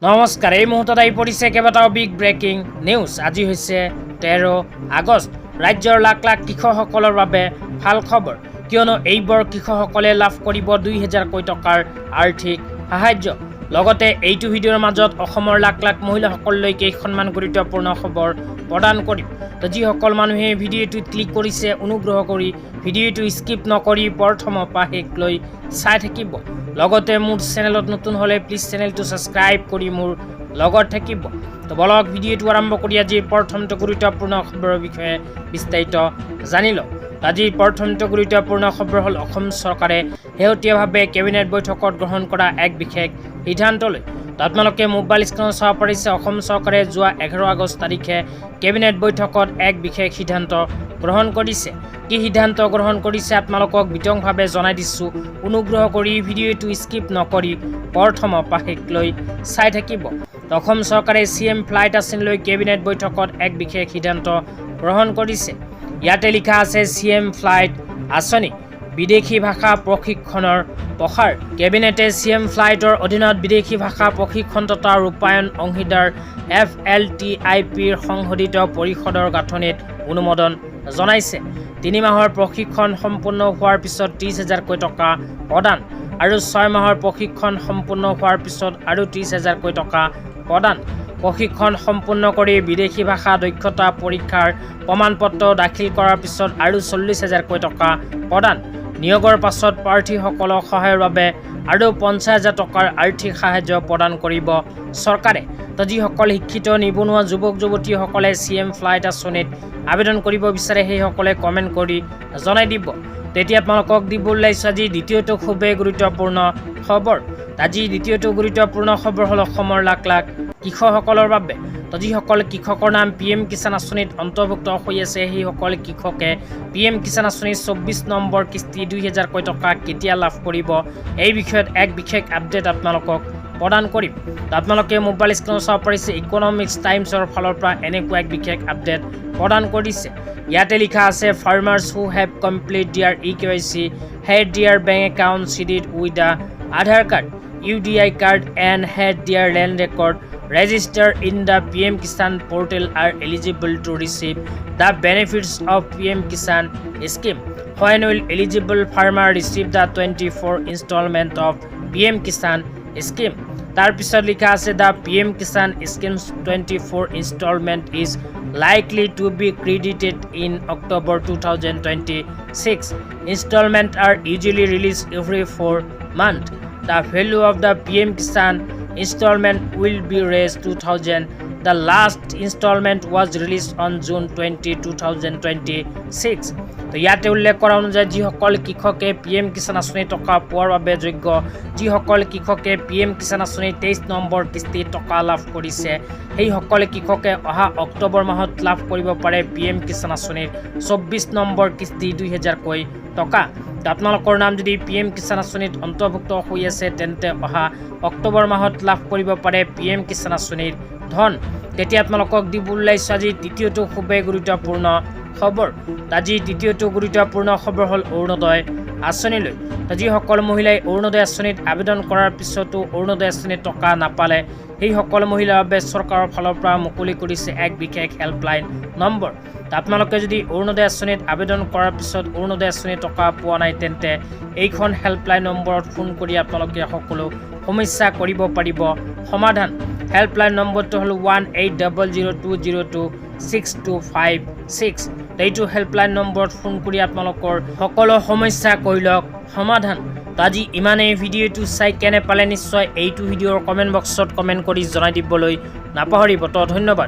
নমস্কাৰ, এই মুহূৰ্তত আহি পৰিছে কেইবাটাও বিগ ব্ৰেকিং নিউজ। আজি হৈছে 13 আগষ্ট। ৰাজ্যৰ লাখ লাখ কৃষকসকলৰ বাবে ভাল খবৰ, কিয়নো এইবাৰ কৃষকসকলে লাভ কৰিব 2000 কোটি টকাৰ আৰ্থিক সাহায্য। লগতে এইটো ভিডিঅ'ৰ মাজত অসমৰ লাখ লাখ মহিলাসকললৈ কেইখনমান গুৰুত্বপূৰ্ণ খবৰ প্ৰদান কৰিম। তো যিসকল মানুহে ভিডিঅ'টো ক্লিক কৰিছে, অনুগ্ৰহ কৰি ভিডিঅ'টো স্কিপ নকৰি প্ৰথমৰ পৰা শেষলৈ চাই থাকিব। লগতে মোৰ চেনেলত নতুন হ'লে প্লিজ চেনেলটো ছাবস্ক্ৰাইব কৰি মোৰ লগত থাকিব। তো বলক ভিডিঅ'টো আৰম্ভ কৰি আজিৰ প্ৰথমটো গুৰুত্বপূৰ্ণ খবৰৰ বিষয়ে বিস্তাৰিত জানি লওঁ। আজিৰ প্ৰথমটো গুৰুত্বপূৰ্ণ খবৰ হ'ল অসম চৰকাৰে শেহতীয়াভাৱে কেবিনেট বৈঠকত গ্ৰহণ কৰা এক বিশেষ সিদ্ধান্তলৈ। আপোনালোকে মোবাইল স্ক্ৰীনত চাব পাৰিছে, অসম চৰকাৰে যোৱা 11 আগষ্ট তাৰিখে কেবিনেট বৈঠকত এক বিশেষ সিদ্ধান্ত গ্ৰহণ কৰিছে। কি সিদ্ধান্ত গ্ৰহণ কৰিছে আপোনালোকক বিতংভাৱে জনাই দিছোঁ। অনুগ্ৰহ কৰি ভিডিঅ'টো স্কিপ নকৰি প্ৰথমৰ পৰা শেষলৈ চাই থাকিব। অসম চৰকাৰে CM ফ্লাইট আঁচনিলৈ কেবিনেট বৈঠকত এক বিশেষ সিদ্ধান্ত গ্ৰহণ কৰিছে। ইয়াতে লিখা আছে CM ফ্লাইট আঁচনি বিদেশী ভাষা প্ৰশিক্ষণৰ প্ৰসাৰ। কেবিনেটে CM ফ্লাইটৰ অধীনত বিদেশী ভাষা প্ৰশিক্ষণ তথা ৰূপায়ণ অংশীদাৰ FLTIPৰ সংশোধিত পৰিষদৰ গাঁথনিত অনুমোদন জনাইছে। 3 মাহৰ প্ৰশিক্ষণ সম্পূৰ্ণ হোৱাৰ পিছত 30,000 কোটি টকা প্ৰদান আৰু 6 মাহৰ প্ৰশিক্ষণ সম্পূৰ্ণ হোৱাৰ পিছত আৰু 30,000 কোটি টকা প্ৰদান। প্ৰশিক্ষণ সম্পূৰ্ণ কৰি বিদেশী ভাষা দক্ষতা পৰীক্ষাৰ প্ৰমাণপত্ৰ দাখিল কৰাৰ পিছত আৰু 40,000 কোটি টকা প্ৰদান। নিয়োগৰ পাছত প্ৰাৰ্থীসকলক সহায়ৰ বাবে আৰু 50,000 টকাৰ আৰ্থিক সাহায্য প্ৰদান কৰিব চৰকাৰে। তো যিসকল শিক্ষিত নিবনুৱা যুৱক যুৱতীসকলে CM ফ্লাইট আঁচনিত আবেদন কৰিব বিচাৰে সেইসকলে কমেণ্ট কৰি জনাই দিব। তেতিয়া আপোনালোকক দিব ওলাইছোঁ আজি দ্বিতীয়টো খুবেই গুৰুত্বপূৰ্ণ খবৰ। আজি দ্বিতীয়টো গুৰুত্বপূৰ্ণ খবৰ হ'ল অসমৰ লাখ লাখ কৃষকসকলৰ বাবে। তো যিসকল কৃষকৰ নাম PM কিষাণ আঁচনিত অন্তৰ্ভুক্ত হৈ আছে সেইসকল কৃষকে PM কিষাণ আঁচনিৰ 24 নম্বৰ কিস্তি 2000 কোটি টকা কেতিয়া লাভ কৰিব, এই বিষয়ত এক বিশেষ আপডেট আপোনালোকক প্ৰদান কৰিম। আপোনালোকে মোবাইল স্ক্ৰীনত চাব পাৰিছে, ইকনমিক্স টাইমছৰ ফালৰ পৰা এনেকুৱা এক বিশেষ আপডেট প্ৰদান কৰিছে। ইয়াতে লিখা আছে farmers who have complete their EKYC had their bank account seeded with the Aadhaar card UDI card and had their land record registered in the PM Kisan portal are eligible to receive the benefits of PM Kisan scheme. When will eligible farmer receive the 24 installment of PM Kisan scheme? তাৰ পিছত লিখা আছে the PM Kisan scheme's 24 installment is likely to be credited in October 2026. Installments are usually released every 4 months. The value of the PM Kisan installment will be raised 2,000. The last installment was released on June 20, 2026. তো ইয়াতে উল্লেখ কৰা অনুযায়ী যিসকল কৃষকে PM Kisan আঁচনি টকা পোৱাৰ বাবে যোগ্য, যিসকল কৃষকে PM কিষাণ আঁচনিৰ 23 নম্বৰ কিস্তি টকা লাভ কৰিছে সেইসকল কৃষকে অহা অক্টোবৰ মাহত লাভ কৰিব পাৰে PM কিষাণ আঁচনিৰ 24 নম্বৰ কিস্তি 2000 কোটি টকা। আপোনালোকৰ নাম যদি PM কিষাণ আঁচনিত অন্তৰ্ভুক্ত হৈ আছে তেন্তে অহা অক্টোবৰ মাহত লাভ কৰিব পাৰে PM কিষাণ আঁচনিৰ ধন। তেতিয়া আপোনালোকক দিব ওলাইছোঁ আজি দ্বিতীয়টো খুবেই গুৰুত্বপূৰ্ণ খবৰ। আজি দ্বিতীয়টো গুৰুত্বপূৰ্ণ খবৰ হ'ল অৰুণোদয় আঁচনিলৈ। যিসকল মহিলাই অৰুণোদয় আঁচনিত আবেদন কৰাৰ পিছতো অৰুণোদয় আঁচনিৰ টকা নাপালে সেইসকল মহিলাৰ বাবে চৰকাৰৰ ফালৰ পৰা মুকলি কৰিছে এক বিশেষ হেল্পলাইন নম্বৰ। আপোনালোকে যদি অৰুণোদয় আঁচনিত আবেদন কৰাৰ পিছত অৰুণোদয় আঁচনিৰ টকা পোৱা নাই তেন্তে এইখন হেল্পলাইন নম্বৰত ফোন কৰি আপোনালোকে সকলো সমস্যা কৰিব পাৰিব সমাধান। হেল্পলাইন নম্বৰটো হ'ল 1800202626। এইটো হেল্পলাইন নম্বৰত ফোন কৰি আপোনালোকৰ সকলো সমস্যা কৰি লওক সমাধান। তো আজি ইমানেই। ভিডিঅ'টো চাই কেনে পালে নিশ্চয় এইটো ভিডিঅ'ৰ কমেণ্ট বক্সত কমেণ্ট কৰি জনাই দিবলৈ নাপাহৰিব। তো ধন্যবাদ।